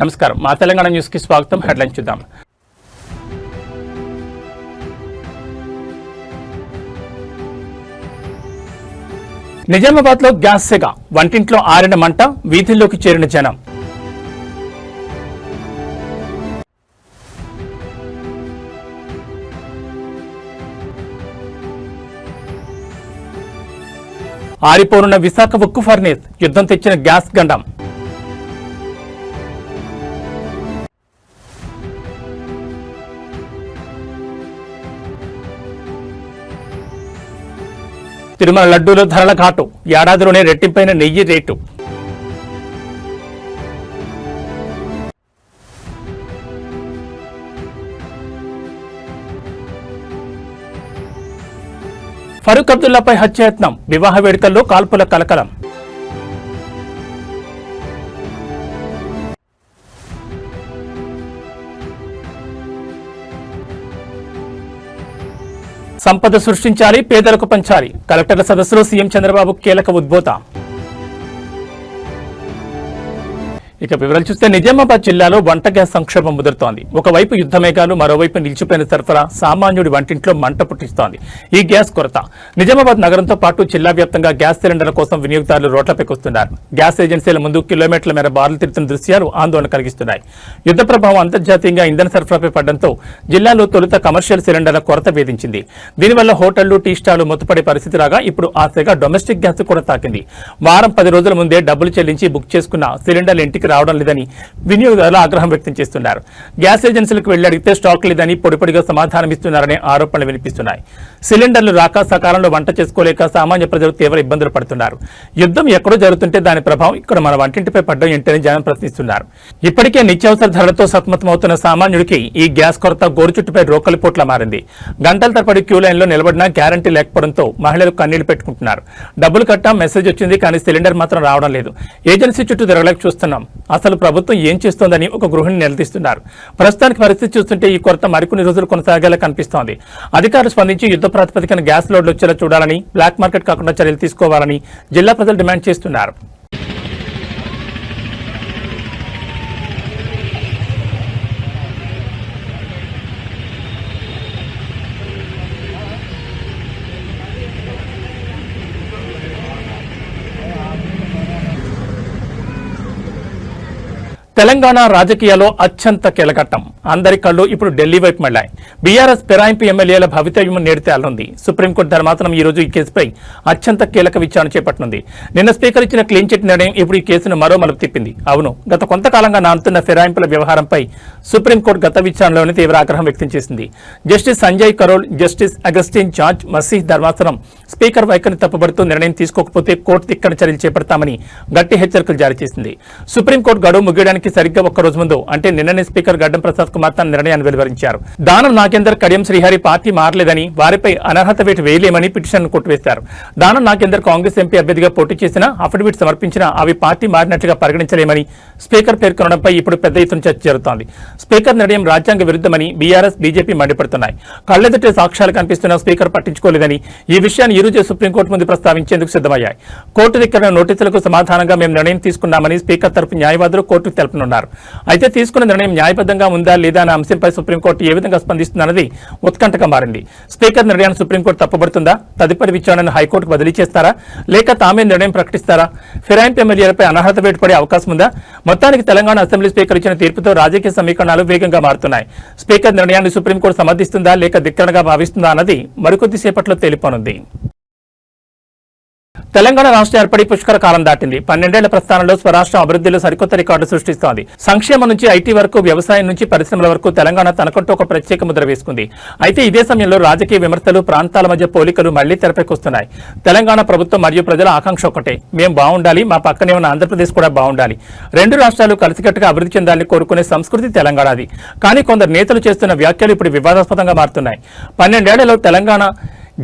నమస్కారం. మా తెలంగాణ న్యూస్ కి స్వాగతం. హెడ్లైన్స్ చూద్దాం. నిజామాబాద్ లో గ్యాస్ సెగ, వంటింట్లో ఆరిన మంట, వీధుల్లోకి చేరిన జనం. ఆరిపోనున్న విశాఖ ఉక్కు ఫర్నేస్, యుద్ధం తెచ్చిన గ్యాస్ గండం. తిరుమల లడ్డూలో ధరల ఘాటు, ఏడాదిలోనే రెట్టింపైన నెయ్యి రేటు. ఫరూక్ అబ్దుల్లాపై హత్యాయత్నం, వివాహ వేడుకల్లో కాల్పుల కలకలం. సంపద సృష్టించాలి, పేదలకు పంచాలి. కలెక్టర్ల సదస్సులో సీఎం చంద్రబాబు కీలక ఉద్బోధ. ఇక వివరాలు చూస్తే నిజామాబాద్ జిల్లాలో వంట గ్యాస్ సంక్షోభం ముదురుతోంది. ఒకవైపు యుద్ధ మేఘాలు, మరోవైపు నిలిచిపోయిన సరఫరా సామాన్యుడి వంటింట్లో మంట పుట్టిస్తోంది ఈ గ్యాస్ కొరత. నిజామాబాద్ నగరంతో పాటు జిల్లా వ్యాప్తంగా గ్యాస్ సిలిండర్ల కోసం వినియోగదారులు రోడ్లపైకొస్తున్నారు. గ్యాస్ ఏజెన్సీల ముందు కిలోమీటర్ల మేర బారులు తిరుగుతున్న దృశ్యాలు ఆందోళన కలిగిస్తున్నాయి. యుద్ధ ప్రభావం అంతర్జాతీయంగా ఇంధన సరఫరాపై పడడంతో జిల్లాలో తొలుత కమర్షియల్ సిలిండర్ల కొరత వేధించింది. దీనివల్ల హోటళ్లు, టీ స్టాలు మూతపడే పరిస్థితి రాగా ఇప్పుడు ఆ సెగ డొమెస్టిక్ గ్యాస్ కూడా తాకింది. వారం 10 రోజుల ముందే డబ్బులు చెల్లించి బుక్ చేసుకున్న సిలిండర్లు ఇంటికి రావడం లేదని వినియోగదారులు ఆగ్రహం వ్యక్తం చేస్తున్నారు. గ్యాస్ ఏజెన్సీలకు వెళ్లి అడిగితే స్టాక్ లేదని పొడిపొడిగా సమాధానమిస్తున్నారనే ఆరోపణలు వినిపిస్తున్నాయి. సిలిండర్లు రాక సకాలంలో వంట చేసుకోలేక సామాన్య ప్రజలు తీవ్ర ఇబ్బందులు పడుతున్నారు. యుద్ధం ఎక్కడో జరుగుతుంటే దాని ప్రభావం ఇక్కడ మన వంటింటిపై పడ్డం ఏంటని జనం ప్రశ్నిస్తున్నారు. ఇప్పటికే నిత్యావసర ధరలతో సతమతమవుతున్న సామాన్యుడికి ఈ గ్యాస్ కొరత గోరుచుట్టుపై రోకలిపోట్లా మారింది. గంటల తరబడి క్యూ లైన్లో నిలబడినా గ్యారంటీ లేకపోవడంతో మహిళలు కన్నీళ్లు పెట్టుకుంటున్నారు. డబ్బులు కట్టా, మెసేజ్ వచ్చింది, కానీ సిలిండర్ మాత్రం రావడం లేదు. ఏజెన్సీ చుట్టూ తిరగలేక చూస్తున్నాం. అసలు ప్రభుత్వం ఏం చేస్తోందని ఒక గృహిణి నిలదీస్తున్నారు. ప్రస్తుతానికి పరిస్థితి చూస్తుంటే ఈ కొరత మరికొన్ని రోజులు కొనసాగేలా కనిపిస్తోంది. అధికారులు స్పందించి యుద్ధ ప్రాతిపదికన గ్యాస్ లోడ్లు వచ్చేలా చూడాలని, బ్లాక్ మార్కెట్ కాకుండా చర్యలు తీసుకోవాలని జిల్లా ప్రజలు డిమాండ్ చేస్తున్నారు. తెలంగాణ రాజకీయాల్లో అత్యంత కీలకట్టం. అందరి కళ్ళు ఇప్పుడు ఢిల్లీ వైపు మళ్లాయి. బీఆర్ఎస్ ఫిరాయింపు ఎమ్మెల్యేల భవితవ్యం నేడు తేలనుంది. సుప్రీంకోర్టు ధర్మాసనం ఈ రోజు ఈ కేసుపై అత్యంత కీలక విచారణ చేపట్టనుంది. నిన్న స్పీకర్ ఇచ్చిన క్లీన్ చిట్ నిర్ణయం ఇప్పుడు ఈ కేసును మరో మలుపు తిప్పింది. అవును, గత కొంతకాలంగా నానుతున్న ఫిరాయింపుల వ్యవహారంపై సుప్రీంకోర్టు గత విచారణలోనే తీవ్ర ఆగ్రహం వ్యక్తం చేసింది. Justice Sanjay Karol, justice Augustine George Masih ధర్మాసనం స్పీకర్ వైఖరిని తప్పుబడుతూ నిర్ణయం తీసుకోకపోతే కోర్టు తిక్కన చర్యలు చేపడతామని గట్టి హెచ్చరికలు జారీ చేసింది. సుప్రీంకోర్టు గడువు ముగియడానికి సరిగ్గా ఒక్క రోజు ముందు అంటే నిన్ననే స్పీకర్ గడ్డం ప్రసాద్ కుమార్ తన నిర్ణయాన్ని వెలువరించారు. దానం నాగేందర్, కడియం శ్రీహరి పార్టీ మారలేదని, వారిపై అనర్హత వేటు వేయలేమని పిటిషన్ కొట్టివేశారు. దానం నాగేందర్ కాంగ్రెస్ ఎంపీ అభ్యర్థిగా పోటీ చేసినా, అఫిడవిట్ సమర్పించినా అవి పార్టీ మారినట్లుగా పరిగణించలేమని స్పీకర్ పేర్కొనడంపై ఇప్పుడు పెద్ద ఎత్తున చర్చ జరుగుతోంది. స్పీకర్ నిర్ణయం రాజ్యాంగ విరుద్ధమని బీఆర్ఎస్, బీజేపీ మండిపడుతున్నాయి. కళ్లెదుటే సాక్ష్యాలు కనిపిస్తున్నా స్పీకర్ పట్టించుకోలేదని ఈ విషయాన్ని ఈ రోజే సుప్రీంకోర్టు ముందు ప్రస్తావించేందుకు సిద్ధమయ్యాయి. కోర్టు దగ్గర నోటీసులకు సమాధానంగా మేము నిర్ణయం తీసుకున్నామని స్పీకర్ తరపు న్యాయవాదులు కోర్టుకు తెలుపనున్నారు. అయితే తీసుకున్న నిర్ణయం న్యాయబద్ధంగా ఉందా లేదా అనే అంశంపై సుప్రీంకోర్టు ఏ విధంగా స్పందిస్తుందన్నది ఉత్కంఠగా మారింది. స్పీకర్ నిర్ణయాన్ని సుప్రీంకోర్టు తప్పుబడుతుందా? తదుపరి విచారణను హైకోర్టుకు బదిలీ చేస్తారా, లేక తామే నిర్ణయం ప్రకటిస్తారా? ఫిరాయింపు ఎమ్మెల్యేలపై అనర్హత వేటు పడే అవకాశం ఉందా? మొత్తానికి తెలంగాణ అసెంబ్లీ స్పీకర్ ఇచ్చిన తీర్పుతో రాజకీయ సమీకరణాలు వేగంగా మారుతున్నాయి. స్పీకర్ నిర్ణయాన్ని సుప్రీంకోర్టు సమర్థిస్తుందా లేక ధిక్కరణగా భావిస్తుందా అన్నది మరికొద్ది సేపట్లో తేలిపోనుంది. తెలంగాణ రాష్ట్ర ఏర్పడి పుష్కర కాలం దాటింది. 12 ఏళ్ల ప్రస్థానంలో స్వరాష్ట్రం అభివృద్ధిలో సరికొత్త రికార్డు సృష్టిస్తోంది. సంక్షేమం నుంచి ఐటీ వరకు, వ్యవసాయం నుంచి పరిశ్రమల వరకు తెలంగాణ తనకంటూ ఒక ప్రత్యేక ముద్ర వేసుకుంది. అయితే ఇదే సమయంలో రాజకీయ విమర్శలు, ప్రాంతాల మధ్య పోలికలు మళ్లీ తెరపైకొస్తున్నాయి. తెలంగాణ ప్రభుత్వం మరియు ప్రజల ఆకాంక్ష ఒకటే, మేం బాగుండాలి, మా పక్కనే ఉన్న ఆంధ్రప్రదేశ్ కూడా బాగుండాలి, రెండు రాష్ట్రాలు కలిసికట్టుగా అభివృద్ధి చెందాలని కోరుకునే సంస్కృతి తెలంగాణది. కానీ కొందరు నేతలు చేస్తున్న వ్యాఖ్యలు ఇప్పుడు వివాదాస్పదంగా మారుతున్నాయి. 12 ఏళ్లలో తెలంగాణ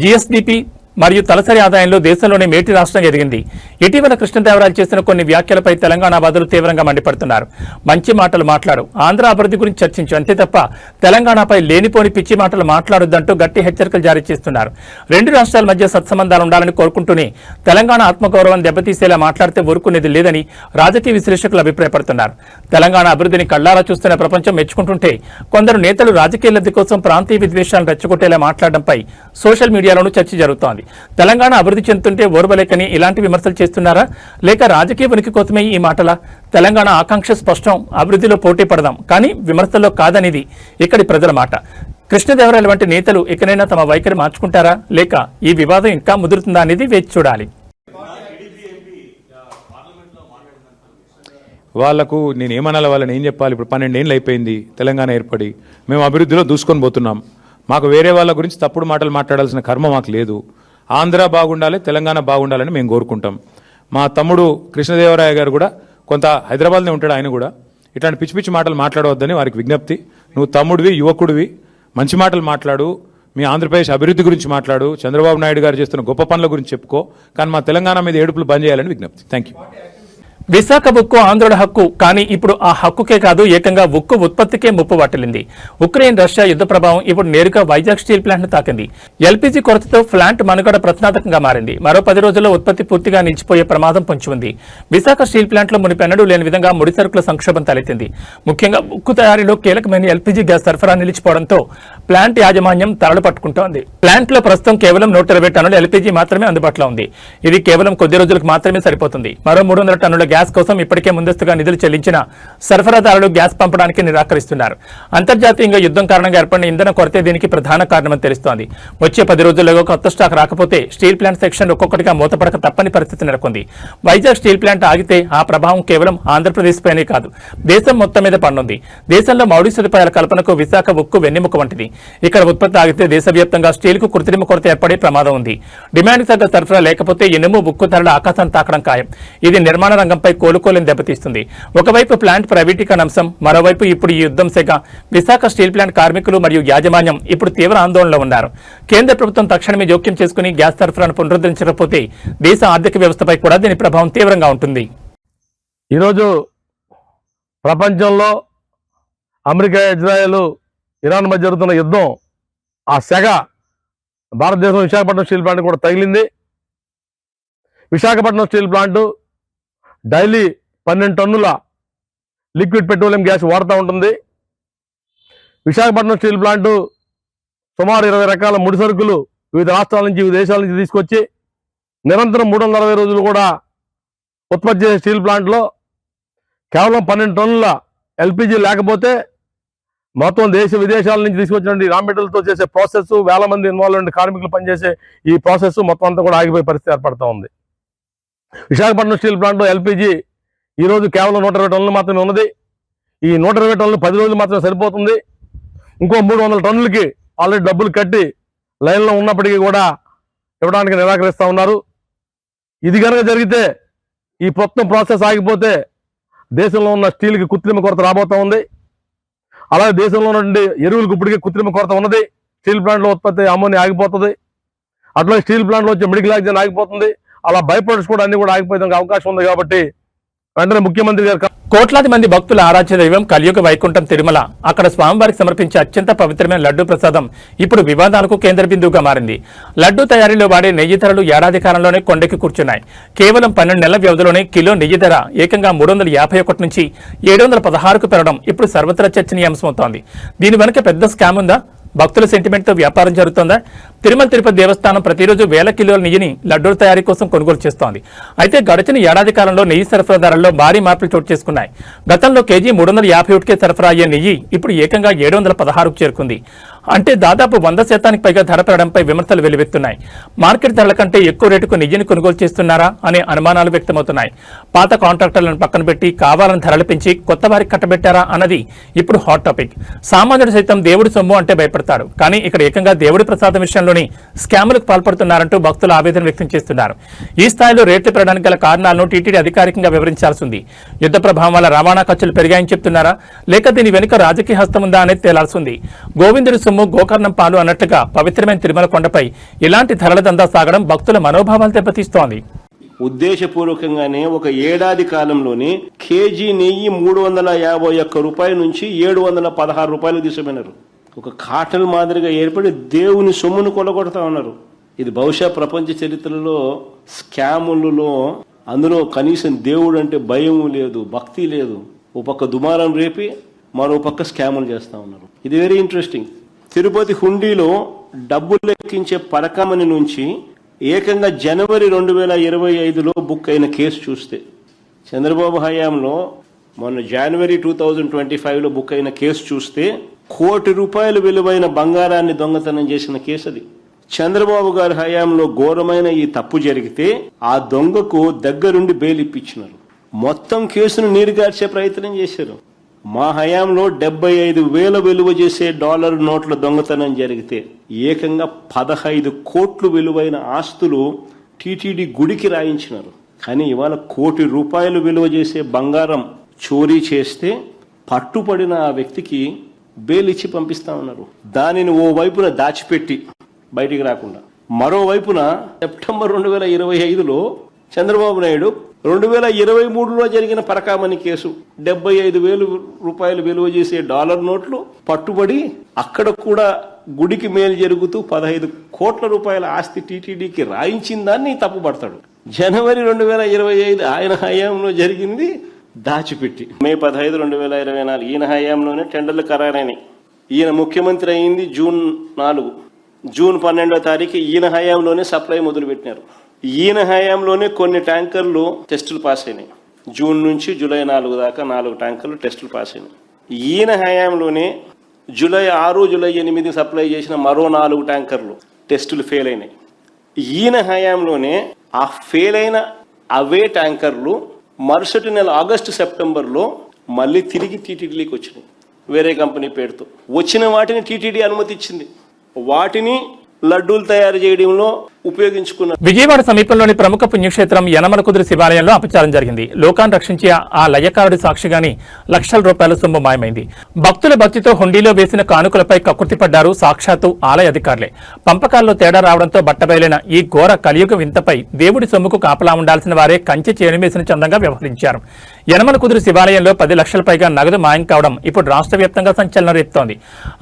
జీఎస్డీపీ మరియు తలసరి ఆదాయంలో దేశంలోనే మేటి రాష్ట్రంగా ఎదిగింది. ఇటీవల కృష్ణదేవరాయలు చేసిన కొన్ని వ్యాఖ్యలపై తెలంగాణ వాదులు తీవ్రంగా మండిపడుతున్నారు. మంచి మాటలు మాట్లాడు, ఆంధ్ర అభివృద్ధి గురించి చర్చించు, అంతే తప్ప తెలంగాణపై లేనిపోని పిచ్చి మాటలు మాట్లాడొద్దంటూ గట్టి హెచ్చరికలు జారీ చేస్తున్నారు. రెండు రాష్ట్రాల మధ్య సత్సంబంధాలు ఉండాలని కోరుకుంటూనే తెలంగాణ ఆత్మగౌరవం దెబ్బతీసేలా మాట్లాడితే ఊరుకునేది లేదని రాజకీయ విశ్లేషకులు అభిప్రాయపడుతున్నారు. తెలంగాణ అభివృద్ధిని కళ్లారా చూస్తున్న ప్రపంచం మెచ్చుకుంటుంటే కొందరు నేతలు రాజకీయ లబ్ధి కోసం ప్రాంతీయ విద్వేషాలను రెచ్చగొట్టేలా మాట్లాడడంపై సోషల్ మీడియాలోనూ చర్చ జరుగుతోంది. తెలంగాణ అభివృద్ధి చెందుతుంటే ఓర్వలేకని ఇలాంటి విమర్శలు చేస్తున్నారా, లేక రాజకీయ ఉనికి కోసమే ఈ మాటల? తెలంగాణ ఆకాంక్ష స్పష్టం, అభివృద్ధిలో పోటీ పడదాం, కానీ విమర్శల్లో కాదనేది ఇక్కడి ప్రజల మాట. కృష్ణదేవరాయలు వంటి నేతలు ఇకనైనా తమ వైఖరి మార్చుకుంటారా, లేక ఈ వివాదం ఇంకా ముదురుతుందా అనేది వేచి చూడాలి. వాళ్లకు నేను ఏమనాలి, వాళ్ళని ఏం చెప్పాలి? ఇప్పుడు 12 ఏళ్ళు అయిపోయింది తెలంగాణ ఏర్పడి, మేము అభివృద్ధిలో దూసుకొని పోతున్నాం. మాకు వేరే వాళ్ళ గురించి తప్పుడు మాటలు మాట్లాడాల్సిన కర్మ మాకు లేదు. ఆంధ్ర బాగుండాలి, తెలంగాణ బాగుండాలని మేము కోరుకుంటాం. మా తమ్ముడు కృష్ణదేవరాయ గారు కూడా కొంత హైదరాబాద్లో ఉంటాడు, ఆయన కూడా ఇట్లాంటి పిచ్చి పిచ్చి మాటలు మాట్లాడవద్దని వారికి విజ్ఞప్తి. నువ్వు తమ్ముడివి, యువకుడివి, మంచి మాటలు మాట్లాడు, మీ ఆంధ్రప్రదేశ్ అభివృద్ధి గురించి మాట్లాడు, చంద్రబాబు నాయుడు గారు చేస్తున్న గొప్ప పనుల గురించి చెప్పుకో, కానీ మా తెలంగాణ మీద ఏడుపులు బంద్ చేయాలని విజ్ఞప్తి. Thank you. విశాఖ ఉక్కు ఆంధ్రుల హక్కు, కానీ ఇప్పుడు ఆ హక్కుకే కాదు, ఏకంగా ఉక్కు ఉత్పత్తికే ముప్పు వాటిల్లింది. ఉక్రెయిన్ రష్యా యుద్ధ ప్రభావం ఇప్పుడు నేరుగా వైజాగ్ స్టీల్ ప్లాంట్ ను తాకింది. ఎల్పీజీ కొరతతో ప్లాంట్ మనుగడ ప్రశ్నార్థకంగా మారింది. మరో 10 రోజుల్లో ఉత్పత్తి పూర్తిగా నిలిచిపోయే ప్రమాదం పొంచి ఉంది. విశాఖ స్టీల్ ప్లాంట్ లో మునిపెన్నడూ లేని విధంగా ముడి సరుకుల సంక్షోభం తలెత్తింది. ముఖ్యంగా ఉక్కు తయారీలో కీలకమైన ఎల్పీజీ గ్యాస్ సరఫరా నిలిచిపోవడంతో ప్లాంట్ యాజమాన్యం తరలు పట్టుకుంటోంది. ప్లాంట్ లో ప్రస్తుతం కేవలం 120 టన్నుల ఎల్పీజీ మాత్రమే అందుబాటులో ఉంది. ఇది కేవలం కొద్ది రోజులకు మాత్రమే సరిపోతుంది. మరో 300 టన్నుల గ్యాస్ కోసం ఇప్పటికే ముందస్తుగా నిధులు చెల్లించిన సరఫరాదారులు గ్యాస్ పంపడానికి నిరాకరిస్తున్నారు. అంతర్జాతీయంగా యుద్ధం కారణంగా ఏర్పడిన ఇంధన కొరతే దీనికి ప్రధాన కారణమని తెలుస్తోంది. వచ్చే 10 రోజుల్లో కొత్త స్టాక్ రాకపోతే స్టీల్ ప్లాంట్ సెక్షన్ ఒక్కొక్కటిగా మూతపడక తప్పని పరిస్థితి నెలకొంది. వైజాగ్ స్టీల్ ప్లాంట్ ఆగితే ఆ ప్రభావం కేవలం ఆంధ్రప్రదేశ్ పైనే కాదు, దేశం మొత్తం మీద పడనుంది. దేశంలో మౌలిక సదుపాయాల కల్పనకు విశాఖ ఉక్కు వెన్నెముక వంటిది. ఇక్కడ ఉత్పత్తి ఆగితే దేశవ్యాప్తంగా స్టీల్ కు కృత్రిమ కొరత ఏర్పడే ప్రమాదం ఉంది. డిమాండ్ తగ్గ సరఫరా లేకపోతే ఇనుము ఉక్కు ధరల ఆకాశాన్ని తాకడం ఖాయం. ఇది నిర్మాణ రంగంపై కోలుకోలేని దెబ్బతీస్తుంది. ఒకవైపు ప్లాంట్ ప్రైవేటీకరణ అంశం, మరోవైపు ఇప్పుడు ఈ యుద్ధం శాఖ విశాఖ స్టీల్ ప్లాంట్ కార్మికులు మరియు యాజమాన్యం ఇప్పుడు తీవ్ర ఆందోళనలో ఉన్నారు. కేంద్ర ప్రభుత్వం తక్షణమే జోక్యం చేసుకుని గ్యాస్ సరఫరాను పునరుద్ధరించకపోతే దేశ ఆర్థిక వ్యవస్థపై కూడా దీని ప్రభావం తీవ్రంగా ఉంటుంది. ఈరోజు ప్రపంచంలో అమెరికా, ఇజ్రాయెల్, ఇరాన్ మధ్య జరుగుతున్న యుద్ధం, ఆ సెగ భారతదేశం విశాఖపట్నం స్టీల్ ప్లాంట్ కూడా తగిలింది. విశాఖపట్నం స్టీల్ ప్లాంట్ డైలీ 12 టన్నుల లిక్విడ్ పెట్రోలియం గ్యాస్ వాడుతూ ఉంటుంది. విశాఖపట్నం స్టీల్ ప్లాంట్ సుమారు 20 రకాల ముడి సరుకులు వివిధ రాష్ట్రాల నుంచి, వివిధ దేశాల నుంచి తీసుకొచ్చి నిరంతరం 360 రోజులు కూడా ఉత్పత్తి చేసే స్టీల్ ప్లాంట్లో కేవలం 12 టన్నుల ఎల్పిజి లేకపోతే మొత్తం దేశ విదేశాల నుంచి తీసుకొచ్చినటువంటి రా మెటీరియల్తో చేసే ప్రాసెస్, వేల మంది ఇన్వాల్వ్ కార్మికులు పనిచేసే ఈ ప్రాసెస్ మొత్తం అంతా కూడా ఆగిపోయే పరిస్థితి ఏర్పడుతూ ఉంది. విశాఖపట్నం స్టీల్ ప్లాంట్లో ఎల్పిజి ఈరోజు కేవలం 120 టన్నులు మాత్రమే ఉన్నది. ఈ 120 టన్నులు 10 రోజులు మాత్రమే సరిపోతుంది. ఇంకో 300 టన్నులకి ఆల్రెడీ డబ్బులు కట్టి లైన్లో ఉన్నప్పటికీ కూడా ఇవ్వడానికి నిరాకరిస్తూ ఉన్నారు. ఇది కనుక జరిగితే, ఈ మొత్తం ప్రాసెస్ ఆగిపోతే దేశంలో ఉన్న స్టీల్కి కృత్రిమ కొరత రాబోతూ ఉంది. అలాగే దేశంలో ఉన్నటువంటి ఎరువులకు ఇప్పటికే కృత్రిమ కొరత ఉన్నది. స్టీల్ ప్లాంట్లో ఉత్పత్తి అమ్మోనియా ఆగిపోతుంది. అట్లాగే స్టీల్ ప్లాంట్లో వచ్చే మెడికల్ ఆక్సిజన్ ఆగిపోతుంది. అలా బై ప్రొడక్ట్స్ కూడా అన్ని కూడా ఆగిపోయేందుకు అవకాశం ఉంది. కాబట్టి వెంటనే ముఖ్యమంత్రి గారు కోట్లాది మంది భక్తుల ఆరాధ్య దైవం కలియుగ వైకుంఠం తిరుమల, అక్కడ స్వామివారికి సమర్పించే అత్యంత పవిత్రమైన లడ్డూ ప్రసాదం ఇప్పుడు వివాదాలకు కేంద్ర బిందువుగా మారింది. లడ్డూ తయారీలో వాడే నెయ్యి ధరలు ఏడాది కాలంలోనే కొండెక్కి కూర్చున్నాయి. కేవలం 12 నెలల వ్యవధిలోనే కిలో నెయ్యి ధర ఏకంగా 351 నుంచి 716కు పెరగడం ఇప్పుడు సర్వత్రా చర్చనీయాంశమవుతోంది. దీని వెనుక పెద్ద స్కామ్ ఉందా? భక్తుల సెంటిమెంట్తో వ్యాపారం జరుగుతోందా? తిరుమల తిరుపతి దేవస్థానం ప్రతిరోజు వేల కిలోల నెయ్యిని లడ్డూల తయారీ కోసం కొనుగోలు చేస్తోంది. అయితే గడిచిన ఏడాది కాలంలో నెయ్యి సరఫరా ధరల్లో భారీ మార్పులు చోటు చేసుకున్నాయి. గతంలో కేజీ 351కే సరఫరా అయ్యే నెయ్యి ఇప్పుడు ఏకంగా 716కు చేరుకుంది. అంటే దాదాపు 100% పైగా ధర పెరగడంపై విమర్శలు వెలువెత్తున్నాయి. మార్కెట్ ధరల కంటే ఎక్కువ రేటుకు నెయ్యిని కొనుగోలు చేస్తున్నారా అనే అనుమానాలు వ్యక్తమవుతున్నాయి. పాత కాంట్రాక్టర్లను పక్కన పెట్టి కావాలని ధరలు పెంచి కొత్త వారికి కట్టబెట్టారా అన్నది ఇప్పుడు హాట్ టాపిక్. సామాన్యుడు సైతం దేవుడి సొమ్ము అంటే భయపడతాడు, కానీ ఇక్కడ ఏకంగా దేవుడి ప్రసాదం విషయంలోని స్కాములకు పాల్పడుతున్నారంటూ భక్తులు ఆవేదన వ్యక్తం చేస్తున్నారు. ఈ స్థాయిలో రేట్లు పెరగడానికి గల కారణాలను టీటీడీ అధికారికంగా వివరించాల్సి ఉంది. యుద్ధ ప్రభావం వల్ల రవాణా ఖర్చులు పెరిగాయని చెప్తున్నారా, లేక దీని వెనుక రాజకీయ హస్తం ఉందా అనేది తేలాల్సి ఉంది. గోవిందుడి సొమ్ము గోకర్ణం పాలు అన్నట్లుగా పవిత్రమైన తిరుమల కొండపై ఇలాంటి ధరల దందా సాగడం భక్తుల మనోభావాలు దెబ్బతీస్తోంది. ఉద్దేశపూర్వకంగానే ఒక ఏడాది కాలంలోనే కేజీ నెయ్యి 351 రూపాయల నుంచి 716 రూపాయలు తీసుకుపోయినారు. ఒక కాటన్ మాదిరిగా ఏర్పడి దేవుని సొమ్మును కొలగొడతా ఉన్నారు. ఇది బహుశా ప్రపంచ చరిత్రలో స్కాములలో అందులో కనీసం దేవుడు అంటే భయం లేదు, భక్తి లేదు. ఓ పక్క దుమారం రేపి మరో పక్క స్కాములు చేస్తా ఉన్నారు. ఇది వెరీ ఇంట్రెస్టింగ్. తిరుపతి హుండీలో డబ్బులు లెక్కించే పరకమని నుంచి ఏకంగా జనవరి 2025లో బుక్ అయిన కేసు చూస్తే, చంద్రబాబు హయాంలో మొన్న జనవరి 2025లో బుక్ అయిన కేసు చూస్తే ₹1 కోటి విలువైన బంగారాన్ని దొంగతనం చేసిన కేసు అది. చంద్రబాబు గారి హయాంలో ఘోరమైన ఈ తప్పు జరిగితే ఆ దొంగకు దగ్గరుండి బెయిల్ ఇప్పించినారు. మొత్తం కేసును నీరుగార్చే ప్రయత్నం చేశారు. మా హయాంలో 75,000 విలువ చేసే డాలర్ నోట్ల దొంగతనం జరిగితే ఏకంగా 15 కోట్లు విలువైన ఆస్తులు టీటీడీ గుడికి రాయించినారు. కానీ ఇవాళ ₹1 కోటి విలువ చేసే బంగారం చోరీ చేస్తే పట్టుపడిన ఆ వ్యక్తికి బెయిల్ ఇచ్చి పంపిస్తా ఉన్నారు. దానిని ఓ వైపున దాచిపెట్టి బయటికి రాకుండా, మరోవైపున సెప్టెంబర్ 2025లో చంద్రబాబు నాయుడు 2023లో జరిగిన పరకామణి కేసు 75,000 విలువ చేసే డాలర్ నోట్లు పట్టుబడి అక్కడ కూడా గుడికి మేలు జరుగుతూ 15 కోట్ల రూపాయల ఆస్తి టీటీడీకి రాయించిన దాన్ని తప్పుపడతాడు. జనవరి 2025 ఆయన హయాంలో జరిగింది దాచిపెట్టి. మే 15, 2024 ఈయన హయాంలోనే టెండర్లు ఖరారైనాయి. ఈయన ముఖ్యమంత్రి అయింది జూన్ 4. జూన్ 12వ తారీఖు ఈయన హయాంలోనే సప్లై మొదలుపెట్టినారు. ఈయన హయాంలోనే కొన్ని ట్యాంకర్లు టెస్టులు పాస్ అయినాయి. జూన్ నుంచి జూలై 4 దాకా 4 ట్యాంకర్లు టెస్టులు పాస్ అయినాయి. ఈయన హయాంలోనే జూలై 6, జూలై 8 సప్లై చేసిన మరో 4 ట్యాంకర్లు టెస్టులు ఫెయిల్ అయినాయి. ఈయన హయాంలోనే ఆ ఫెయిల్ అయిన అవే ట్యాంకర్లు మరుసటి నెల ఆగస్టు, సెప్టెంబర్లో మళ్ళీ తిరిగి టీటీడీకి వచ్చినాయి. వేరే కంపెనీ పేరుతో వచ్చిన వాటిని టీటీడీ అనుమతి ఇచ్చింది. వాటిని లడ్డూలు తయారు చేయడంలో ఉపయోగించుకున్నారు. విజయవాడ సమీపంలోని ప్రముఖ పుణ్యక్షేత్రం యనమల కుదురు శివాలయంలో అపచారం జరిగింది. లోకాన్ని రక్షించే ఆ లయకారుడి సాక్షిగాని లక్షల రూపాయల సొమ్ము మాయమైంది. భక్తుల భక్తితో హుండీలో వేసిన కానుకలపై కక్కుర్తిపడ్డారు సాక్షాత్తు ఆలయ అధికారులే. పంపకాల్లో తేడా రావడంతో బట్టబయలైన ఈ ఘోర కలియుగ వింతపై దేవుడి సొమ్ముకు కాపలా ఉండాల్సిన వారే కంచె చేనుమేసిన చందంగా వ్యవహరించారు. యనమల కుదురు శివాలయంలో 10 లక్షల పైగా నగదు మాయం కావడం ఇప్పుడు రాష్ట్ర వ్యాప్తంగా సంచలనం రేపుతోంది.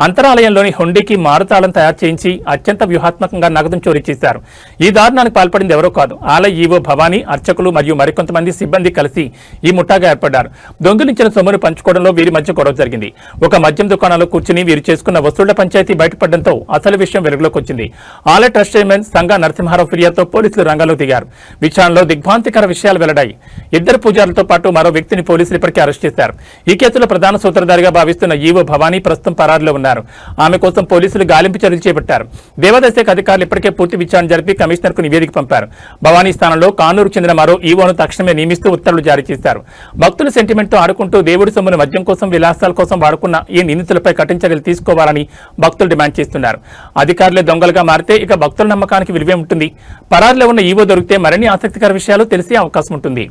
అంతరాలయంలోని హుండీకి మారుతాళం తయారు చేయించి అత్యంత వ్యూహాత్మకంగా నగదును చోరీ చేశారు. ఈ దారుణానికి పాల్పడింది ఎవరో కాదు, ఆలయ ఈవో భవానీ, అర్చకులు మరియు మరికొంతమంది సిబ్బంది కలిసి ఈ ముఠాగా ఏర్పడ్డారు. దొంగిలించిన సొమ్మును పంచుకోవడంలో వీరి మధ్య గొడవ జరిగింది. ఒక మద్యం దుకాణంలో కూర్చుని వీరు చేసుకున్న వసూళ్ల పంచాయతీ బయటపడడంతో అసలు విషయం వెలుగులోకి వచ్చింది. ఆలయ ట్రస్ట్ చైర్మన్ సంగా నరసింహారావు ఫిర్యాదుతో పోలీసులు రంగంలోకి దిగారు. విచారణలో దిగ్భ్రాంతికర విషయాలు వెల్లడాయి. 2 పూజారులతో పాటు మరో వ్యక్తిని పోలీసులు ఇప్పటికే అరెస్ట్ చేశారు. ఈ కేసులో ప్రధాన సూత్రధారిగా భావిస్తున్న ఈవో భవానీ ప్రస్తుతం పరారులో ఉన్నారు. ఆమె కోసం పోలీసులు గాలింపు చర్యలు చేపట్టారు. దేవాదాయ శాఖ అధికారులు ఇప్పటికే పూర్తి విచారణ జరిపి కమిషనర్ కు నివేదిక పంపారు. భవానీ స్థానంలో కానూరుకు చెందిన మరో ఈవోను తక్షణమే నియమిస్తూ ఉత్తర్వులు జారీ చేశారు. భక్తుల సెంటిమెంట్ తో ఆడుకుంటూ దేవుడి సొమ్మును మద్యం కోసం, విలాసాల కోసం వాడుకున్న ఈ నిందితులపై కఠిన చర్యలు తీసుకోవాలని భక్తులు డిమాండ్ చేస్తున్నారు. అధికారులే దొంగలుగా మారితే ఇక భక్తుల నమ్మకానికి విలువే ఉంటుంది. పరారులో ఉన్న ఈవో దొరికితే మరిన్ని ఆసక్తికర విషయాలు తెలిసే అవకాశం ఉంటుంది.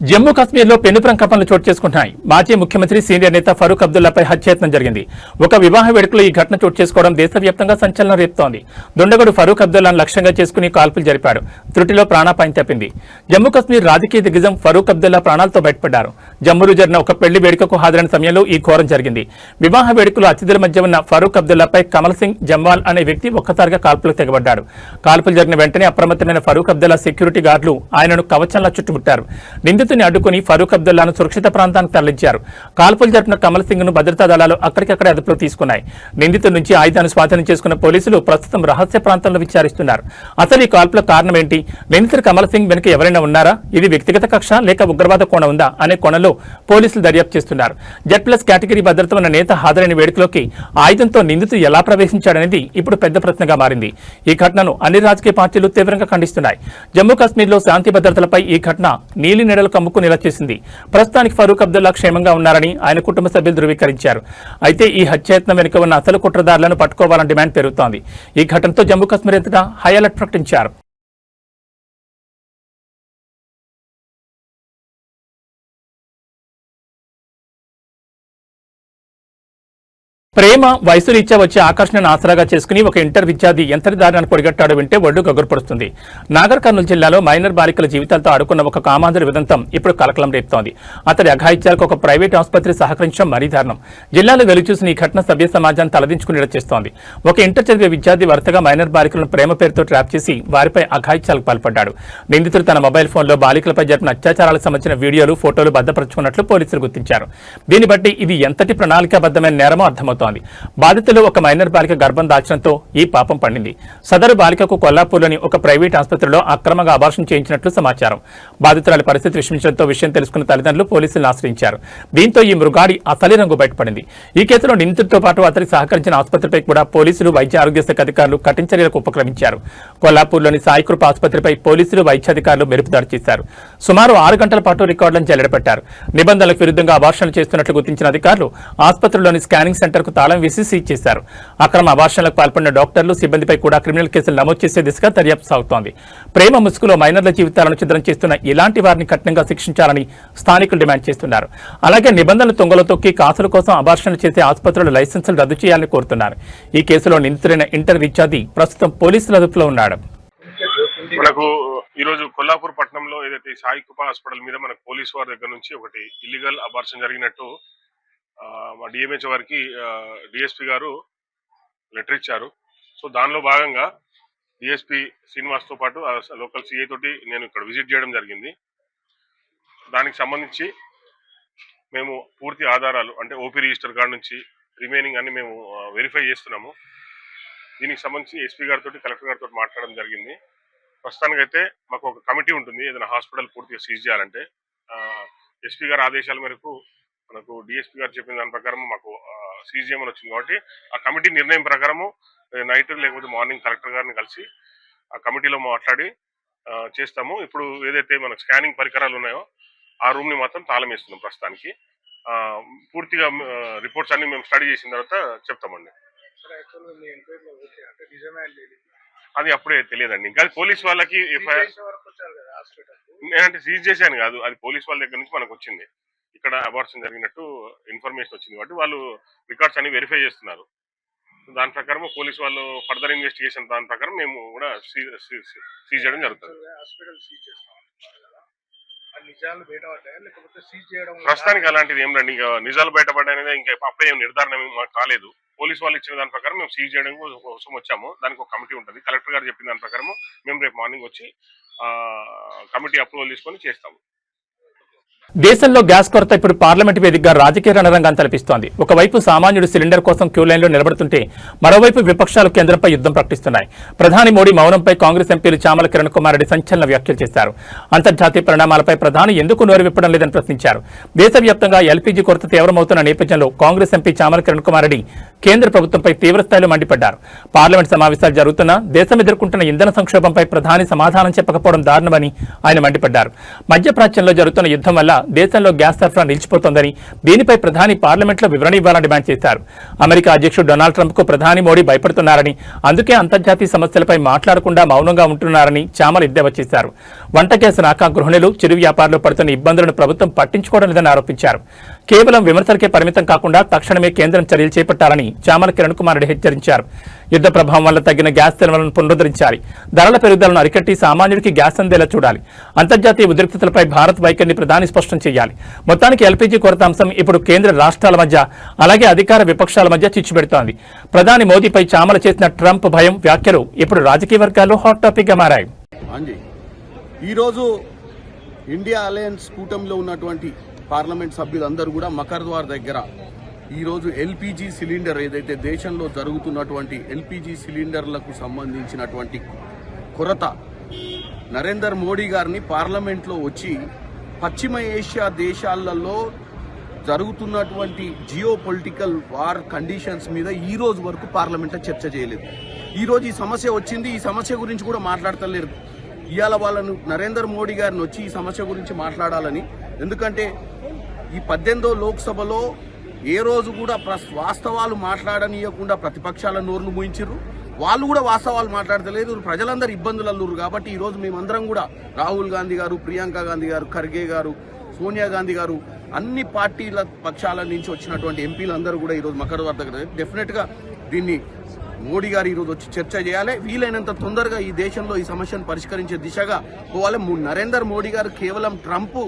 జమ్మూ కాశ్మీర్లో పెను ప్రకంపనలు చోటు చేసుకుంటున్నాయి. మాజీ ముఖ్యమంత్రి సీనియర్ నేత ఫరూక్ అబ్దుల్లాపై హత్యాయత్నం జరిగింది. ఒక వివాహ వేడుకలో ఈ ఘటన చోటు చేసుకోవడం దేశవ్యాప్తంగా సంచలనం రేపుతోంది. దుండగుడు ఫరూక్ అబ్దుల్లాను లక్ష్యంగా చేసుకుని కాల్పులు జరిపాడు. త్రుటిలో ప్రాణాపాయం తప్పింది. జమ్మూ కాశ్మీర్ రాజకీయ దిగ్గజం ఫరూక్ అబ్దుల్లా ప్రాణాలతో బయటపడ్డారు. జమ్మూలో జరిగిన ఒక పెళ్లి వేడుకకు హాజరైన సమయంలో ఈ ఘోరం జరిగింది. వివాహ వేడుకలో అతిథుల మధ్య ఉన్న ఫరూక్ అబ్దుల్లాపై కమల్ సింగ్ జమ్వాల్ అనే వ్యక్తి ఒక్కసారిగా కాల్పులకు తెగబడ్డాడు. కాల్పులు జరిగిన వెంటనే అప్రమత్తమైన ఫరూక్ అబ్దుల్లా సెక్యూరిటీ గార్డులు ఆయనను కవచంలా చుట్టుముట్టారు. నిందితుని అడ్డుకుని ఫరూక్ అబ్దుల్లాను సురక్షిత ప్రాంతానికి తరలించారు. కాల్పులు జరిపిన కమల్ సింగ్ ను భద్రతా దళాలు అక్కడికక్కడే అదుపులో తీసుకున్నాయి. నిందితుడి నుంచి ఆయుధాన్ని స్వాధీనం చేసుకున్న పోలీసులు ప్రస్తుతం రహస్య ప్రాంతంలో విచారిస్తున్నారు. అసలు ఈ కాల్పుల కారణం ఏంటి? నిందితుడు కమల్ సింగ్ వెనుక ఎవరైనా ఉన్నారా? ఇది వ్యక్తిగత కక్ష లేక ఉగ్రవాద కోణం ఉందా అనే కోణంలో పోలీసులు దర్యాప్తు చేస్తున్నారు. Z+ కేటగిరీ భద్రత ఉన్న నేత హాజరైన వేడుకలోకి ఆయుధంతో నిందితుడు ఎలా ప్రవేశించాడనేది ఇప్పుడు పెద్ద ప్రశ్నగా మారింది. ఈ ఘటనను అన్ని రాజకీయ పార్టీలు తీవ్రంగా ఖండిస్తున్నాయి. జమ్మూ కాశ్మీర్లో శాంతి భద్రతలపై ఈ ఘటన నీలి నీడలు కమ్ముకునేలా చేసింది. ప్రస్తుతానికి ఫరూక్ అబ్దుల్లా క్షేమంగా ఉన్నారని ఆయన కుటుంబ సభ్యులు ధృవీకరించారు. అయితే ఈ హత్యాయత్నం వెనుక ఉన్న అసలు కుట్రదారులను పట్టుకోవాలని డిమాండ్ పెరుగుతోంది. ఈ ఘటనతో జమ్మూ కాశ్మీర్ అంతటా హై అలర్ట్ ప్రకటించారు. ప్రేమ వయసు రీత్యా వచ్చే ఆకర్షణను ఆసరాగా చేసుకుని ఒక ఇంటర్ విద్యార్థి ఎంతటి దారుణాన్ని పొడిగట్టాడో వింటే ఒడ్డు గగురుపడుతుంది. నాగర్ కర్నూలు జిల్లాలో మైనర్ బాలికల జీవితాలతో ఆడుకున్న ఒక కామాంధుడి విదంతం ఇప్పుడు కలకలం రేపుతోంది. అతడి అఘాయిత్యాలకు ఒక ప్రైవేట్ ఆసుపత్రి సహకరించడం మరీ దారుణం. జిల్లాలో వెలుచూసిన ఈ ఘటన సభ్య సమాజాన్ని తలదించుకునేలా చేస్తోంది. ఒక ఇంటర్ చదివే విద్యార్థి వరుసగా మైనర్ బాలికలను ప్రేమ పేరుతో ట్రాప్ చేసి వారిపై అఘాయిత్యాలకు పాల్పడ్డాడు. నిందితుడు తన మొబైల్ ఫోన్లో బాలికలపై జరిపిన అత్యాచారాలకు సంబంధించిన వీడియోలు, ఫోటోలు భద్రపరుచుకున్నట్లు పోలీసులు గుర్తించారు. దీన్ని బట్టి ఇది ఎంతటి ప్రణాళికాబద్ధమైన నేరమో అర్థమవుతోంది. బాధితులు ఒక మైనర్ బాలిక గర్భం దాల్చడంతో ఈ పాపం పండింది. సదరు బాలికకు కొల్లాపూర్లోని ఒక ప్రైవేట్ ఆసుపత్రిలో అక్రమంగా అబార్షన్ చేయించినట్లు సమాచారం. బాధితురాలి పరిస్థితి విషమించడంతో విషయం తెలుసుకున్న తల్లిదండ్రులు పోలీసులను ఆశ్రయించారు. దీంతో ఈ మృగాడి అసలి రంగు బయటపడింది. ఈ కేసులో నిందితుడితో పాటు అతనికి సహకరించిన ఆసుపత్రిపై కూడా పోలీసులు, వైద్య ఆరోగ్య శాఖ అధికారులు కఠిన చర్యలకు ఉపక్రమించారు. కొల్లాపూర్లోని సాయికృప ఆసుపత్రిపై పోలీసులు, వైద్యాధికారులు మెరుపు దాడి చేశారు. సుమారు 6 గంటల పాటు రికార్డులను జల్లెడపెట్టారు. నిబంధనలకు విరుద్ధంగా అబార్షన్లు చేస్తున్నట్లు గుర్తించిన అధికారులు ఆసుపత్రిలోని స్కానింగ్ సెంటర్కు తాళం వేసి సీజ్ చేశారు. అక్రమ అబార్షన్లకు పాల్పడిన డాక్టర్లు, సిబ్బందిపై కూడా క్రిమినల్ కేసులు నమోదు చేసే దిశగా దర్యాప్తు సాగుతోంది. ప్రేమ ముసుగులో మైనర్ల జీవితాలను ఛిద్రం చేస్తున్న ఇలాంటి వారిని కఠినంగా శిక్షించాలని స్థానికులు డిమాండ్ చేస్తున్నారు. అలాగే నిబంధనలు తొంగలో తొక్కి కాసుల కోసం అబార్షన్లు చేసే ఆసుపత్రుల లైసెన్సులు రద్దు చేయాలని కోరుతున్నారు. ఈ కేసులో నిందితుడైన ఇంటర్ విద్యార్థి ప్రస్తుతం పోలీసుల అదుపులో ఉన్నాడు. మనకు ఈరోజు కొల్లాపూర్ పట్టణంలో ఏదైతే సాయి కృప హాస్పిటల్ మీద మనకు పోలీసు వారి దగ్గర నుంచి ఒకటి ఇల్లీగల్ అబార్షన్ జరిగినట్టు మా డిఎంహెచ్ వారికి డిఎస్పీ గారు లెటర్ ఇచ్చారు. సో దానిలో భాగంగా డిఎస్పీ శ్రీనివాస్తో పాటు లోకల్ సిఐ తోటి నేను ఇక్కడ విజిట్ చేయడం జరిగింది. దానికి సంబంధించి మేము పూర్తి ఆధారాలు అంటే ఓపీ రిజిస్టర్ కార్డు నుంచి రిమైనింగ్ అన్ని మేము వెరిఫై చేస్తున్నాము. దీనికి సంబంధించి ఎస్పీ గారితో, కలెక్టర్ గారితో మాట్లాడడం జరిగింది. ప్రస్తుతానికైతే మాకు ఒక కమిటీ ఉంటుంది ఏదైనా హాస్పిటల్ పూర్తిగా సీజ్ చేయాలంటే. ఎస్పీ గారి ఆదేశాల మేరకు మనకు డిఎస్పీ గారు చెప్పిన దాని ప్రకారం మాకు సీజ్ చేయమని వచ్చింది. కాబట్టి ఆ కమిటీ నిర్ణయం ప్రకారము నైట్ లేకపోతే మార్నింగ్ కలెక్టర్ గారిని కలిసి ఆ కమిటీలో మాట్లాడి చేస్తాము. ఇప్పుడు ఏదైతే మనకు స్కానింగ్ పరికరాలు ఉన్నాయో ఆ రూమ్ని మాత్రం తాళం వేస్తున్నాం ప్రస్తుతానికి. పూర్తిగా రిపోర్ట్స్ అన్ని మేము స్టడీ చేసిన తర్వాత చెప్తామండి. అది అప్పుడే తెలియదండి. ఇంకా పోలీస్ వాళ్ళకి నేనంటే సీజ్ చేశాను కాదు, అది పోలీస్ వాళ్ళ దగ్గర నుంచి మనకు వచ్చింది. ఇక్కడ అబార్షన్ జరిగినట్టు ఇన్ఫర్మేషన్ వచ్చింది కాబట్టి వాళ్ళు రికార్డ్స్ అన్ని వెరిఫై చేస్తున్నారు. దాని ప్రకారం పోలీసు వాళ్ళు ఫర్దర్ ఇన్వెస్టిగేషన్ దాని ప్రకారం మేము కూడా సీజ్ చేయడం జరుగుతుంది. ప్రస్తుతానికి అలాంటిది ఏం రండి, ఇంకా నిజాలు బయటపడ్డాయనేది ఇంకా అప్పుడే నిర్ధారణ మాకు కాలేదు. పోలీసు వాళ్ళు ఇచ్చిన దాని ప్రకారం మేము సీజ్ చేయడం కోసం వచ్చాము. దానికి ఒక కమిటీ ఉంటుంది. కలెక్టర్ గారు చెప్పిన దాని ప్రకారం మేము రేపు మార్నింగ్ వచ్చి కమిటీ అప్రూవల్ తీసుకొని చేస్తాము. దేశంలో గ్యాస్ కొరత ఇప్పుడు పార్లమెంటు వేదికగా రాజకీయ రణరంగాన్ని తలపిస్తోంది. ఒకవైపు సామాన్యుడు సిలిండర్ కోసం క్యూ లైన్లో నిలబడుతుంటే మరోవైపు విపక్షాలు కేంద్రంపై యుద్ధం ప్రకటిస్తున్నాయి. ప్రధాని మోడీ మౌనంపై కాంగ్రెస్ ఎంపీలు చామల కిరణ్ కుమార్ రెడ్డి సంచలన వ్యాఖ్యలు చేశారు. అంతర్జాతీయ పరిణామాలపై ప్రధాని ఎందుకు నోరు విప్పడం లేదని ప్రశ్నించారు. దేశవ్యాప్తంగా ఎల్పీజీ కొరత తీవ్రమవుతున్న నేపథ్యంలో కాంగ్రెస్ ఎంపీ చామల కిరణ్ కుమార్ రెడ్డి కేంద్ర ప్రభుత్వంపై తీవ్రస్థాయిలో మండిపడ్డారు. పార్లమెంట్ సమావేశాలు జరుగుతున్నా దేశం ఎదుర్కొంటున్న ఇంధన సంక్షోభంపై ప్రధాని సమాధానం చెప్పకపోవడం దారుణమని ఆయన మండిపడ్డారు. మధ్యప్రాచ్యంలో జరుగుతున్న యుద్ధం వల్ల దేశంలో గ్యాస్ సరఫరా నిలిచిపోతోందని, దీనిపై ప్రధాని పార్లమెంట్లో వివరణ ఇవ్వాలని డిమాండ్ చేశారు. అమెరికా అధ్యక్షుడు డొనాల్డ్ ట్రంప్ కు ప్రధాని మోడీ భయపడుతున్నారని, అందుకే అంతర్జాతీయ సమస్యలపై మాట్లాడకుండా మౌనంగా ఉంటున్నారని చామల ఎద్దేవా చేశారు. వంట గ్యాస్ రాక గృహిణులు, చిరు వ్యాపారులు పడుతున్న ఇబ్బందులను ప్రభుత్వం పట్టించుకోవడం లేదని ఆరోపించారు. కేవలం విమర్శలకే పరిమితం కాకుండా తక్షణమే కేంద్రం చర్యలు చేపట్టాలని చామల కిరణ్ కుమార్ రెడ్డి హెచ్చరించారు. యుద్ధ ప్రభావం వల్ల తగ్గిన గ్యాస్ ధరలను పునరుద్ధరించాలి. ధరల పెరుగుదలను అరికట్టి సామాన్యుడికి గ్యాస్ అందేలా చూడాలి. అంతర్జాతీయ ఉద్రిక్తతలపై భారత్ వైఖరిని ప్రధాని స్పష్టం చేయాలి. మొత్తానికి ఎల్పీజీ కొరత అంశం ఇప్పుడు కేంద్ర రాష్ట్రాల మధ్య, అలాగే అధికార విపక్షాల మధ్య చిచ్చుపెడుతోంది. ప్రధాని మోదీపై చామల చేసిన ట్రంప్ భయం వ్యాఖ్యలు ఇప్పుడు రాజకీయ వర్గాల్లో హాట్ టాపిక్ గా మారాయి. ఈరోజు ఇండియా అలయన్స్ కూటమిలో ఉన్నటువంటి పార్లమెంట్ సభ్యులందరూ కూడా మకర్ద్వార్ దగ్గర ఈరోజు ఎల్పీజీ సిలిండర్ ఏదైతే దేశంలో జరుగుతున్నటువంటి ఎల్పీజీ సిలిండర్లకు సంబంధించినటువంటి కొరత నరేంద్ర మోడీ గారిని పార్లమెంట్లో వచ్చి పశ్చిమ ఏషియా దేశాలలో జరుగుతున్నటువంటి జియో పొలిటికల్ వార్ కండిషన్స్ మీద ఈ రోజు వరకు పార్లమెంట్లో చర్చ చేయలేదు. ఈరోజు ఈ సమస్య వచ్చింది, ఈ సమస్య గురించి కూడా మాట్లాడతలేరు. ఇవాళ వాళ్ళను నరేంద్ర మోడీ గారిని వచ్చి ఈ సమస్య గురించి మాట్లాడాలని, ఎందుకంటే ఈ 18వ లోక్సభలో ఏ రోజు కూడా వాస్తవాలు మాట్లాడనీయకుండా ప్రతిపక్షాల నోర్లు మూయించారు. వాళ్ళు కూడా వాస్తవాలు మాట్లాడతలేదు. ప్రజలందరూ ఇబ్బందులు అల్లురు. కాబట్టి ఈరోజు మేమందరం కూడా రాహుల్ గాంధీ గారు, ప్రియాంక గాంధీ గారు, ఖర్గే గారు, సోనియా గాంధీ గారు అన్ని పార్టీల పక్షాల నుంచి వచ్చినటువంటి ఎంపీలందరూ కూడా ఈరోజు మకరద్వార్ దగ్గర డెఫినెట్ గా దీన్ని మోడీ గారు ఈరోజు వచ్చి చర్చ చేయాలి. వీలైనంత తొందరగా ఈ దేశంలో ఈ సమస్యను పరిష్కరించే దిశగా పోవాలి. నరేంద్ర మోడీ గారు కేవలం ట్రంప్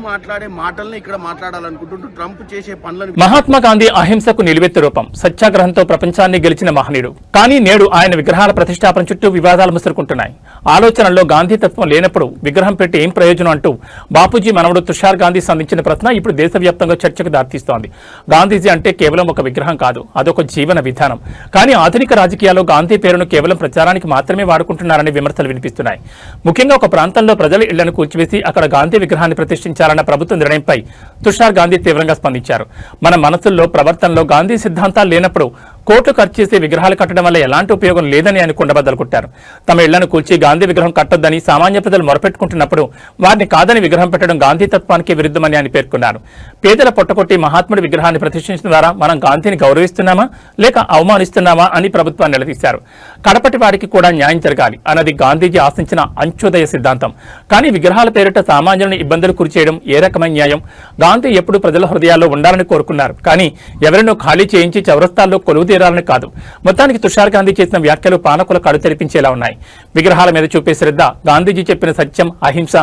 మాట్లాడే మాటల్ని ఇక్కడ మాట్లాడాలనుకుంటుంటూ ట్రంప్ చేసే పనులను. మహాత్మా గాంధీ అహింసకు నిలువెత్తు రూపం, సత్యాగ్రహంతో ప్రపంచాన్ని గెలిచిన మహనీయుడు. కానీ నేడు ఆయన విగ్రహాల ప్రతిష్టాపన చుట్టూ వివాదాలు ముసురుకుంటున్నాయి. ఆలోచనల్లో గాంధీ తత్వం లేనప్పుడు విగ్రహం పెట్టి ఏం ప్రయోజనం అంటూ బాపూజీ మనవడు తుషార్ గాంధీ సంధించిన ప్రశ్న ఇప్పుడు దేశవ్యాప్తంగా చర్చకు దారితీస్తోంది. గాంధీజీ అంటే కేవలం ఒక విగ్రహం కాదు, అదొక జీవన విధానం. కానీ ఆధునిక రాజకీయాల్లో గాంధీ పేరును కేవలం ప్రచారానికి మాత్రమే వాడుకుంటున్నారనే విమర్శలు వినిపిస్తున్నాయి. ముఖ్యంగా ఒక ప్రాంతంలో ప్రజల ఇళ్లను కూల్చివేసి అక్కడ గాంధీ విగ్రహాన్ని ప్రతిష్ఠించాలన్న ప్రభుత్వ నిర్ణయంపై తుషార్ గాంధీ తీవ్రంగా స్పందించారు. మన మనసుల్లో ప్రవర్తనలో గాంధీ సిద్ధాంతాలు లేనప్పుడు కోట్లు ఖర్చు చేసి విగ్రహాలు కట్టడం వల్ల ఎలాంటి ఉపయోగం లేదని ఆయన కుండబద్దలు కొట్టారు. తమ ఇళ్లను కూల్చి గాంధీ విగ్రహం కట్టొద్దని సామాన్య ప్రజలు మొరపెట్టుకుంటున్నప్పుడు వారిని కాదని విగ్రహం పెట్టడం గాంధీ తత్వానికి విరుద్ధమని ఆయన పేర్కొన్నారు. పేదల పొట్టకొట్టి మహాత్ముడి విగ్రహాన్ని ప్రతిష్ఠించడం ద్వారా మనం గాంధీని గౌరవిస్తున్నామా లేక అవమానిస్తున్నామా అని ప్రభుత్వాన్ని నిలదీశారు. కడపటి వారికి కూడా న్యాయం జరగాలి అన్నది గాంధీజీ ఆశించిన అంత్యోదయ సిద్ధాంతం. కానీ విగ్రహాల పేరిట సామాన్యులను ఇబ్బందులు గురిచేయడం ఏ రకమైన న్యాయం? గాంధీ ఎప్పుడు ప్రజల హృదయాల్లో ఉండాలని కోరుకున్నారు, కానీ ఎవరినో ఖాళీ చేయించి చౌరస్తాల్లో కొలువు తీరాలని కాదు. మొత్తానికి తుషార్ గాంధీ చేసిన వ్యాఖ్యలు పాలకుల కడు తెరిపించేలా ఉన్నాయి. విగ్రహాల మీద చూపే శ్రద్ధ, గాంధీజీ చెప్పిన సత్యం, అహింస,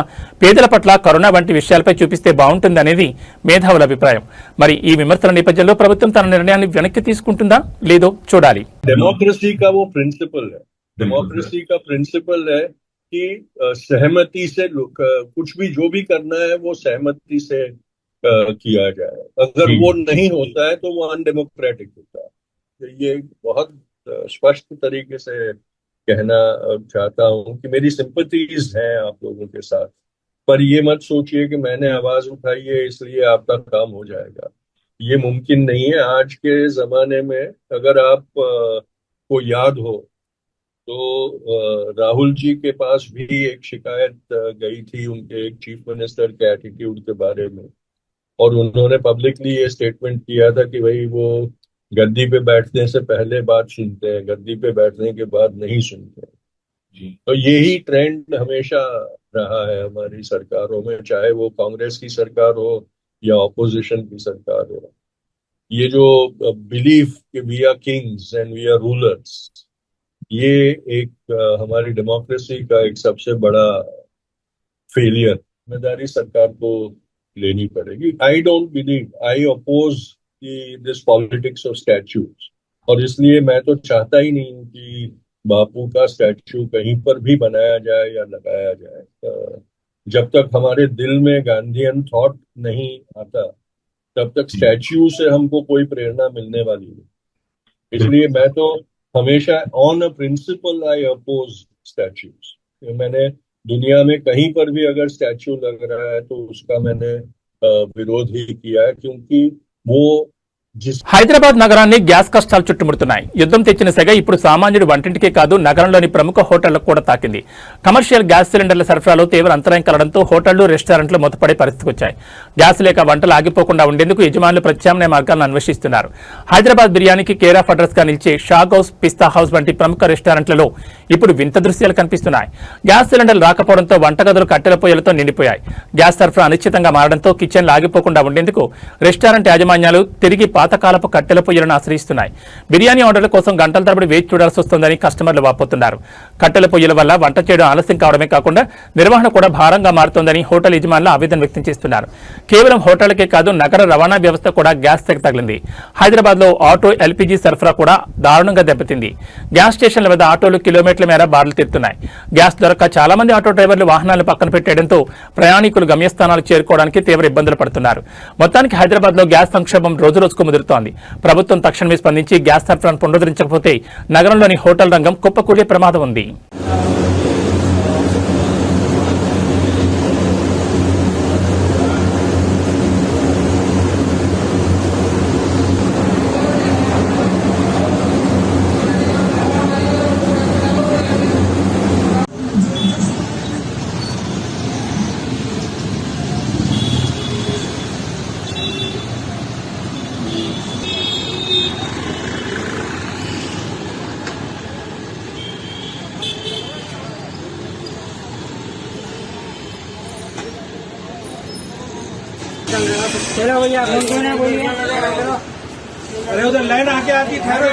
పేదల పట్ల కరుణ వంటి విషయాలపై చూపిస్తే బాగుంటుందనేది మేధావుల అభిప్రాయం. మరి ఈ విమర్శల నేపథ్యంలో ప్రభుత్వం తన నిర్ణయాన్ని వెనక్కి తీసుకుంటుందా లేదో చూడాలి. डेमोक्रेसी का वो प्रिंसिपल है, डेमोक्रेसी का प्रिंसिपल है कि सहमति से कुछ भी जो भी करना है वो सहमति से किया जाए. अगर वो नहीं होता है तो वो अनडेमोक्रेटिक होता है. ये बहुत स्पष्ट तरीके से कहना चाहता हूं कि मेरी सिंपैथीज हैं आप लोगों के साथ, पर ये मत सोचिए कि मैंने आवाज उठाई है इसलिए आपका काम हो जाएगा. ये मुमकिन नहीं है. आज के जमाने में अगर आप को याद हो तो राहुल जी के पास भी एक शिकायत गई थी उनके एक चीफ मिनिस्टर के एटीट्यूड के बारे में, और उन्होंने पब्लिकली ये स्टेटमेंट किया था कि भाई वो गद्दी पे बैठने से पहले बात सुनते हैं, गद्दी पे बैठने के बाद नहीं सुनते. तो यही ट्रेंड हमेशा रहा है हमारी सरकारों में, चाहे वो कांग्रेस की सरकार हो या ऑपोजिशन की सरकार हो. ये जो बिलीफ कि we are kings and we are rulers, ये एक हमारी डेमोक्रेसी का एक सबसे बड़ा फेलियर. जिम्मेदारी सरकार को लेनी पड़ेगी. I don't believe, I oppose this politics of statues, और इसलिए मैं तो चाहता ही नहीं कि बापू का स्टैच्यू कहीं पर भी बनाया जाए या लगाया जाए. जब तक हमारे दिल में गांधीयन थॉट नहीं आता तब तक स्टैच्यू से हमको कोई प्रेरणा मिलने वाली नहीं. इसलिए मैं तो हमेशा on a principle I oppose statues. मैंने दुनिया में कहीं पर भी अगर स्टैच्यू लग रहा है तो उसका मैंने विरोध ही किया है, क्योंकि वो హైదరాబాద్ నగరాన్ని గ్యాస్ కష్టాలు చుట్టుముడుతున్నాయి. యుద్ధం తెచ్చిన సెగ ఇప్పుడు సామాన్యుడు వంటింటికే కాదు నగరంలోని ప్రముఖ హోటళ్లకు కూడా తాకింది. కమర్షియల్ గ్యాస్ సిలిండర్ల సరఫరాలో తీవ్ర అంతరాయం కలగడంతో హోటళ్లు, రెస్టారెంట్లు మూతపడే పరిస్థితికి వచ్చాయి. గ్యాస్ లేక వంటలు ఆగిపోకుండా ఉండేందుకు యజమానులు ప్రత్యామ్నాయ మార్గాలను అన్వేషిస్తున్నారు. హైదరాబాద్ బిర్యానీకి కేర్ ఆఫ్ అడ్రస్ గా నిలిచే షాగ్ హౌస్, పిస్తా హౌస్ వంటి ప్రముఖ రెస్టారెంట్లలో ఇప్పుడు వింత దృశ్యాలు కనిపిస్తున్నాయి. గ్యాస్ సిలిండర్లు రాకపోవడంతో వంటగదులు కట్టెల పొయ్యలతో నిండిపోయాయి. గ్యాస్ సరఫరా అనిశ్చితంగా మారడంతో కిచెన్లు ఆగిపోకుండా ఉండేందుకు రెస్టారెంట్ యాజమాన్యాలు తిరిగి పాతకాలపు కట్టెల పొయ్యలను ఆశ్రయిస్తున్నాయి. బిర్యానీ ఆర్డర్ల కోసం గంటల తరబడి వేచి చూడాల్సి వస్తోందని కస్టమర్లు వాపోతున్నారు. కట్టెల పొయ్యల వల్ల వంట చేయడం ఆలస్యం కావడమే కాకుండా నిర్వహణ కూడా భారంగా మారుతోందని హోటల్ యజమానులు ఆవేదన వ్యక్తం చేస్తున్నారు. కేవలం హోటళ్లకే కాదు నగర రవాణా వ్యవస్థ కూడా గ్యాస్ తెగ తగిలింది. హైదరాబాద్ లో ఆటో, ఎల్పీజీ సరఫరా కూడా దారుణంగా దెబ్బతింది. గ్యాస్ స్టేషన్ల వద్ద ఆటోలు కిలోమీటర్ల మేర బార్లు తీరుతున్నాయి. గ్యాస్ దొరక్క చాలా మంది ఆటో డ్రైవర్లు వాహనాలను పక్కన పెట్టేయడంతో ప్రయాణికులు గమ్యస్థానాలు చేరుకోవడానికి తీవ్ర ఇబ్బందులు పడుతున్నారు. మొత్తానికి హైదరాబాద్ లో గ్యాస్ సంక్షోభం రోజురోజుకు ముదురుతోంది. ప్రభుత్వం తక్షణమే స్పందించి గ్యాస్ సరఫరాను పునరుద్ధరించకపోతే నగరంలోని హోటల్ రంగం కుప్పకూలే ప్రమాదం ఉంది. चलो भैया कौन है बोलिए। अरे उधर लाइन आके आती ठहरो।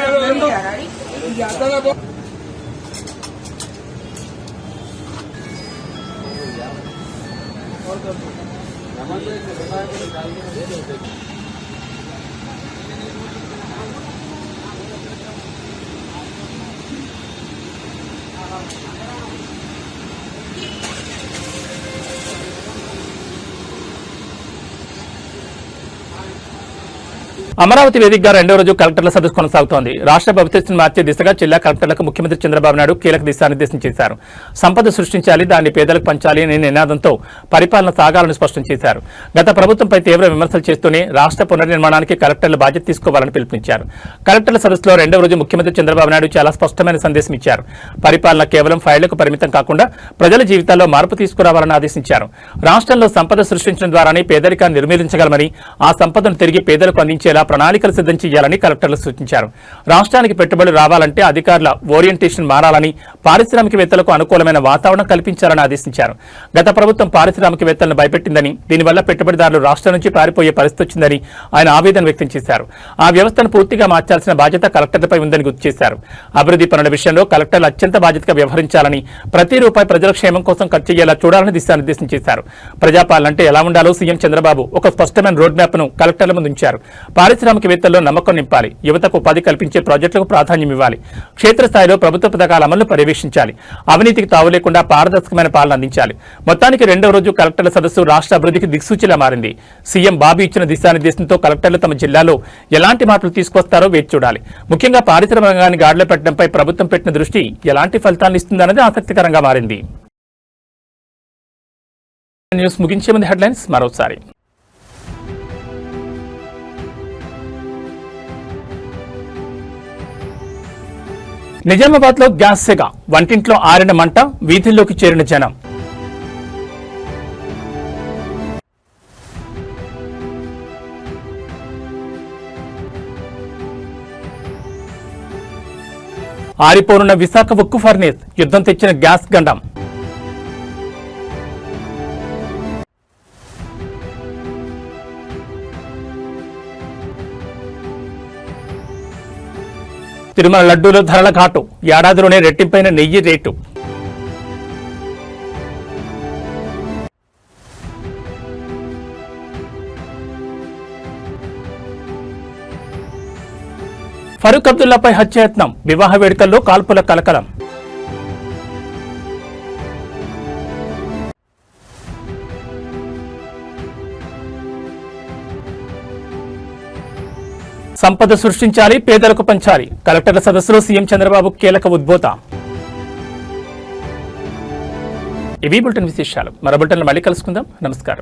అమరావతి వేదికగా రెండో రోజు కలెక్టర్ల సదస్సు కొనసాగుతోంది. రాష్ట్ర భవిష్యత్తును మార్చే దిశగా జిల్లా కలెక్టర్లకు ముఖ్యమంత్రి చంద్రబాబు నాయుడు కీలక దిశానిర్దేశం చేశారు. సంపద సృష్టించాలి, దాన్ని పేదలకు పంచాలి అనే నినాదంతో పరిపాలన సాగాలని స్పష్టం చేశారు. గత ప్రభుత్వంపై తీవ్ర విమర్శలు చేస్తూనే రాష్ట్ర పునర్నిర్మాణానికి కలెక్టర్లు బాధ్యత తీసుకోవాలని పిలుపునిచ్చారు. కలెక్టర్ల సదస్సులో రెండో రోజు ముఖ్యమంత్రి చంద్రబాబు నాయుడు చాలా స్పష్టమైన సందేశం ఇచ్చారు. పరిపాలన కేవలం ఫైళ్లకు పరిమితం కాకుండా ప్రజల జీవితాల్లో మార్పు తీసుకురావాలని ఆదేశించారు. రాష్ట్రంలో సంపద సృష్టించడం ద్వారానే పేదరికాన్ని నిర్మూలించగలమని, ఆ సంపదను తిరిగి పేదలకు అందించేలా ప్రణాళికలు సిద్ధం చేయాలని కలెక్టర్లు సూచించారు. రాష్ట్రానికి పెట్టుబడులు రావాలంటే అధికారుల ఓరియంటేషన్ మారాలని, పారిశ్రామికవేత్తలకు అనుకూలమైన వాతావరణం కల్పించాలని ఆదేశించారు. గత ప్రభుత్వం పారిశ్రామికవేత్తలను భయపెట్టిందని, దీనివల్ల పెట్టుబడిదారులు రాష్ట్రం నుంచి పారిపోయే పరిస్థితి వచ్చిందని ఆయన ఆవేదన వ్యక్తం చేశారు. ఆ వ్యవస్థను పూర్తిగా మార్చాల్సిన బాధ్యత కలెక్టర్లపై ఉందని గుర్తు చేశారు. అభివృద్ధి పనుల విషయంలో కలెక్టర్లు అత్యంత బాధ్యతగా వ్యవహరించాలని, ప్రతి రూపాయి ప్రజల క్షేమం కోసం ఖర్చు చేయాలా చూడాలని దిశానిర్దేశం చేశారు. ప్రజాపాలన అంటే ఎలా ఉండాలో సీఎం చంద్రబాబు ఒక స్పష్టమైన రోడ్ మ్యాప్ ను కలెక్టర్ల ముందు ఉంచారు. పారిశ్రామికవేత్తల్లో నమ్మకం నింపాలి, యువతకు ఉపాధి కల్పించే ప్రాజెక్టులకు ప్రాధాన్యం ఇవ్వాలి, క్షేత్రస్థాయిలో ప్రభుత్వ పథకాల అమలును పర్యవేక్షించాలి, అవినీతికి తావు లేకుండా పారదర్శకమైన పాలన అందించాలి. మొత్తానికి రెండో రోజు కలెక్టర్ల సదస్సు రాష్ట్ర అభివృద్ధికి దిక్సూచిలా మారింది. సీఎం బాబు ఇచ్చిన దిశానిర్దేశంతో కలెక్టర్లు తమ జిల్లాలో ఎలాంటి మార్పులు తీసుకొస్తారో వేచి చూడాలి. ముఖ్యంగా పారిశ్రామిక రంగాన్ని గాడిలో పెట్టడంపై ప్రభుత్వం పెట్టిన దృష్టి ఎలాంటి ఫలితాలను ఇస్తుందన్నది ఆసక్తికరంగా మారింది. న్యూస్ ముగించే ముందు హెడ్లైన్స్ మరోసారి. నిజామాబాద్ లో గ్యాస్ సెగ, వంటింట్లో ఆరిన మంట, వీధుల్లోకి చేరిన జనం. ఆరిపోనున్న విశాఖ ఉక్కు ఫర్నేస్, యుద్ధం తెచ్చిన గ్యాస్ గండం. తిరుమల లడ్డూలో ధరల ఘాటు, ఏడాదిలోనే రెట్టింపైన నెయ్యి రేటు. ఫరూక్ అబ్దుల్లాపై హత్యాయత్నం, వివాహ వేడుకల్లో కాల్పుల కలకలం. సంపద సృష్టించాలి, పేదలకు పంచాలి, కలెక్టర్ల సదస్సులో సీఎం చంద్రబాబు కీలక ఉద్బోధ. ఇవి బులెటిన్ విశేషాలు. మరో బులెటిన్లో మళ్ళీ కలుసుకుందాం. నమస్కారం.